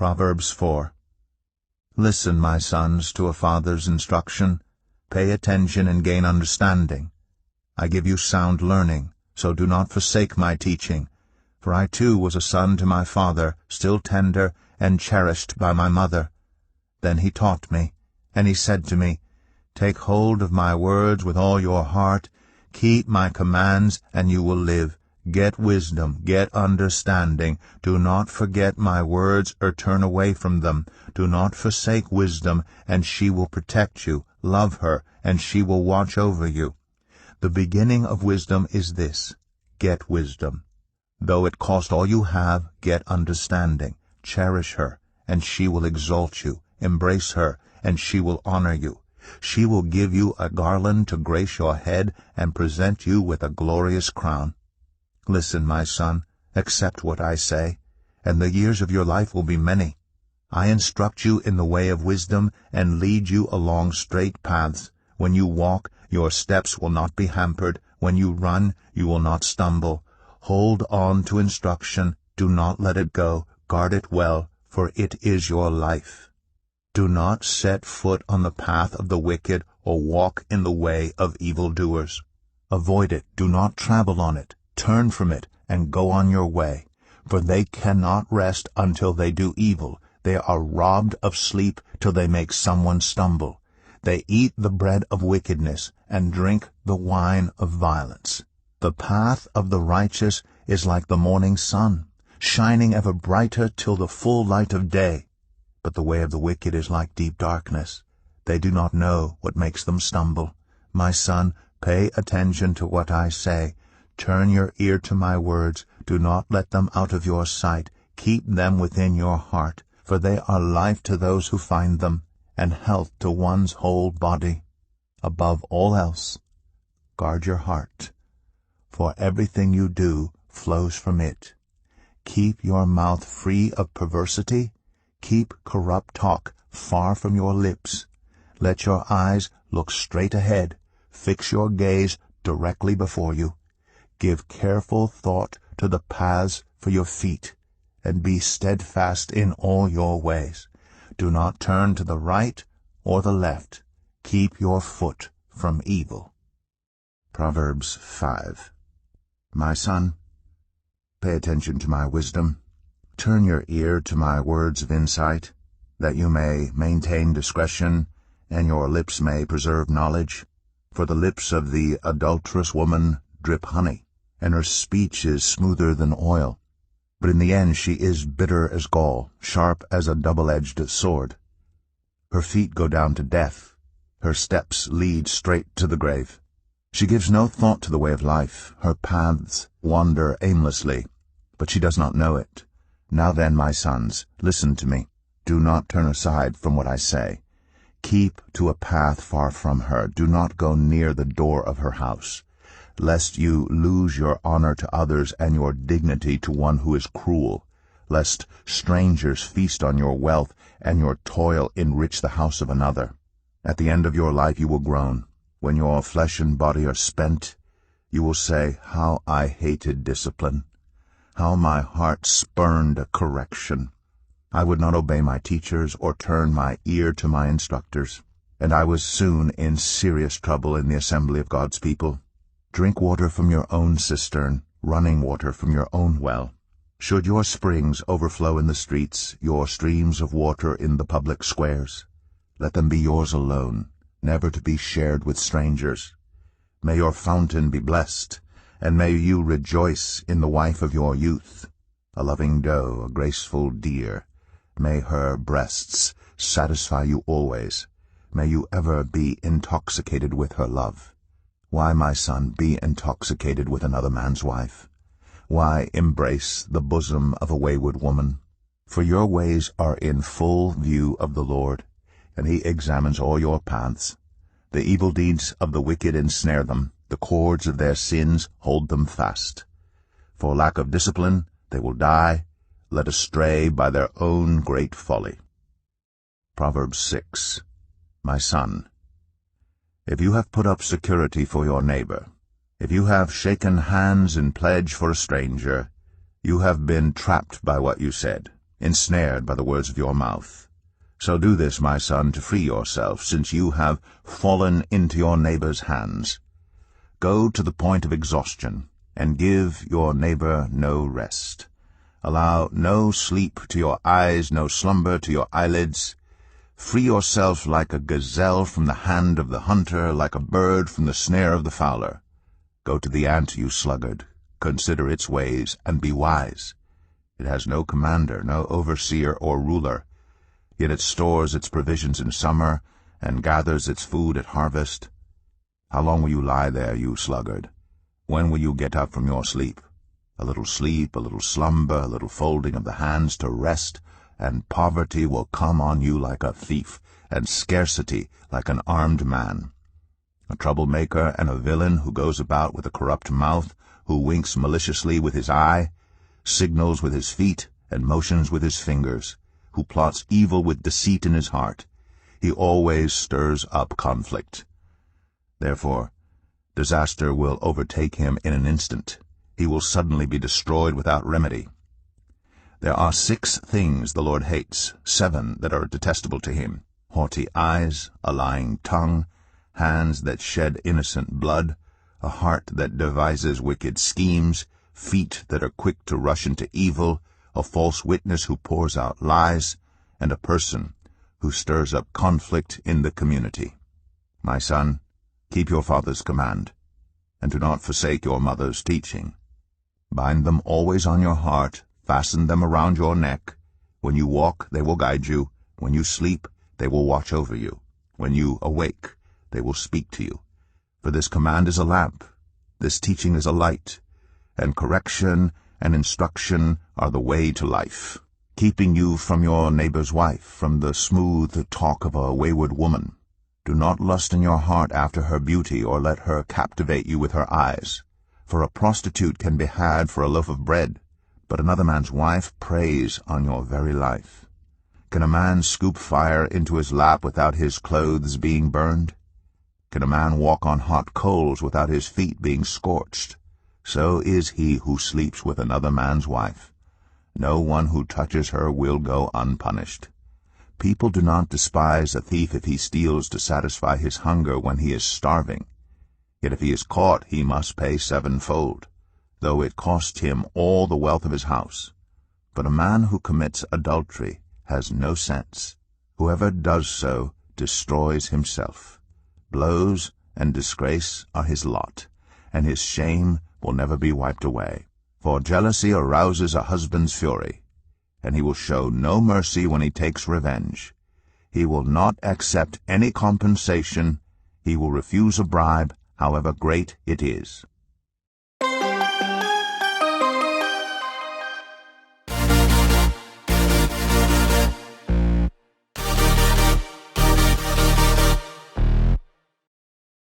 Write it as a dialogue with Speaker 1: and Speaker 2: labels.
Speaker 1: Proverbs 4. Listen, my sons, to a father's instruction. Pay attention and gain understanding. I give you sound learning, so do not forsake my teaching. For I too was a son to my father, still tender and cherished by my mother. Then he taught me, and he said to me, Take hold of my words with all your heart. Keep my commands, and you will live. Get wisdom, get understanding. Do not forget my words or turn away from them. Do not forsake wisdom, and she will protect you. Love her, and she will watch over you. The beginning of wisdom is this: get wisdom. Though it cost all you have, get understanding. Cherish her, and she will exalt you. Embrace her, and she will honor you. She will give you a garland to grace your head and present you with a glorious crown. Listen, my son, accept what I say, and the years of your life will be many. I instruct you in the way of wisdom and lead you along straight paths. When you walk, your steps will not be hampered. When you run, you will not stumble. Hold on to instruction. Do not let it go. Guard it well, for it is your life. Do not set foot on the path of the wicked or walk in the way of evildoers. Avoid it. Do not travel on it. Turn from it and go on your way. For they cannot rest until they do evil. They are robbed of sleep till they make someone stumble. They eat the bread of wickedness and drink the wine of violence. The path of the righteous is like the morning sun, shining ever brighter till the full light of day. But the way of the wicked is like deep darkness. They do not know what makes them stumble. My son, pay attention to what I say. Turn your ear to my words. Do not let them out of your sight. Keep them within your heart, for they are life to those who find them, and health to one's whole body. Above all else, guard your heart, for everything you do flows from it. Keep your mouth free of perversity. Keep corrupt talk far from your lips. Let your eyes look straight ahead. Fix your gaze directly before you. Give careful thought to the paths for your feet, and be steadfast in all your ways. Do not turn to the right or the left. Keep your foot from evil. Proverbs 5. My son, pay attention to my wisdom. Turn your ear to my words of insight, that you may maintain discretion, and your lips may preserve knowledge. For the lips of the adulterous woman drip honey, and her speech is smoother than oil. But in the end she is bitter as gall, sharp as a double-edged sword. Her feet go down to death. Her steps lead straight to the grave. She gives no thought to the way of life. Her paths wander aimlessly, but she does not know it. Now then, my sons, listen to me. Do not turn aside from what I say. Keep to a path far from her. Do not go near the door of her house, lest you lose your honor to others and your dignity to one who is cruel, lest strangers feast on your wealth and your toil enrich the house of another. At the end of your life you will groan. When your flesh and body are spent, you will say, How I hated discipline! How my heart spurned correction! I would not obey my teachers or turn my ear to my instructors, and I was soon in serious trouble in the assembly of God's people. Drink water from your own cistern, running water from your own well. Should your springs overflow in the streets, your streams of water in the public squares, let them be yours alone, never to be shared with strangers. May your fountain be blessed, and may you rejoice in the wife of your youth, a loving doe, a graceful deer. May her breasts satisfy you always. May you ever be intoxicated with her love. Why, my son, be intoxicated with another man's wife? Why embrace the bosom of a wayward woman? For your ways are in full view of the Lord, and he examines all your paths. The evil deeds of the wicked ensnare them. The cords of their sins hold them fast. For lack of discipline they will die, led astray by their own great folly. Proverbs 6. My son, if you have put up security for your neighbor, if you have shaken hands in pledge for a stranger, you have been trapped by what you said. ensnared by the words of your mouth. So do this, my son, to free yourself, since you have fallen into your neighbor's hands. Go to the point of exhaustion, and give your neighbor no rest. Allow no sleep to your eyes, no slumber to your eyelids. Free yourself like a gazelle from the hand of the hunter, like a bird from the snare of the fowler. Go to the ant, you sluggard. Consider its ways, and be wise. It has no commander, no overseer or ruler, yet it stores its provisions in summer, and gathers its food at harvest. How long will you lie there, you sluggard? When will you get up from your sleep? A little sleep, a little slumber, a little folding of the hands to rest, and poverty will come on you like a thief, and scarcity like an armed man. A troublemaker and a villain who goes about with a corrupt mouth, who winks maliciously with his eye, signals with his feet, and motions with his fingers, who plots evil with deceit in his heart. He always stirs up conflict. Therefore, disaster will overtake him in an instant. He will suddenly be destroyed without remedy. There are 6 things the Lord hates, 7 that are detestable to him: haughty eyes, a lying tongue, hands that shed innocent blood, a heart that devises wicked schemes, feet that are quick to rush into evil, a false witness who pours out lies, and a person who stirs up conflict in the community. My son, keep your father's command, and do not forsake your mother's teaching. Bind them always on your heart, fasten them around your neck. When you walk, they will guide you. When you sleep, they will watch over you. When you awake, they will speak to you. For this command is a lamp, this teaching is a light, and correction and instruction are the way to life, keeping you from your neighbor's wife, from the smooth talk of a wayward woman. Do not lust in your heart after her beauty, or let her captivate you with her eyes. For a prostitute can be had for a loaf of bread, but another man's wife preys on your very life. Can a man scoop fire into his lap without his clothes being burned? Can a man walk on hot coals without his feet being scorched? So is he who sleeps with another man's wife. No one who touches her will go unpunished. People do not despise a thief if he steals to satisfy his hunger when he is starving. Yet if he is caught, he must pay 7-fold, though it cost him all the wealth of his house. But a man who commits adultery has no sense. Whoever does so destroys himself. Blows and disgrace are his lot, and his shame will never be wiped away. For jealousy arouses a husband's fury, and he will show no mercy when he takes revenge. He will not accept any compensation. He will refuse a bribe, however great it is.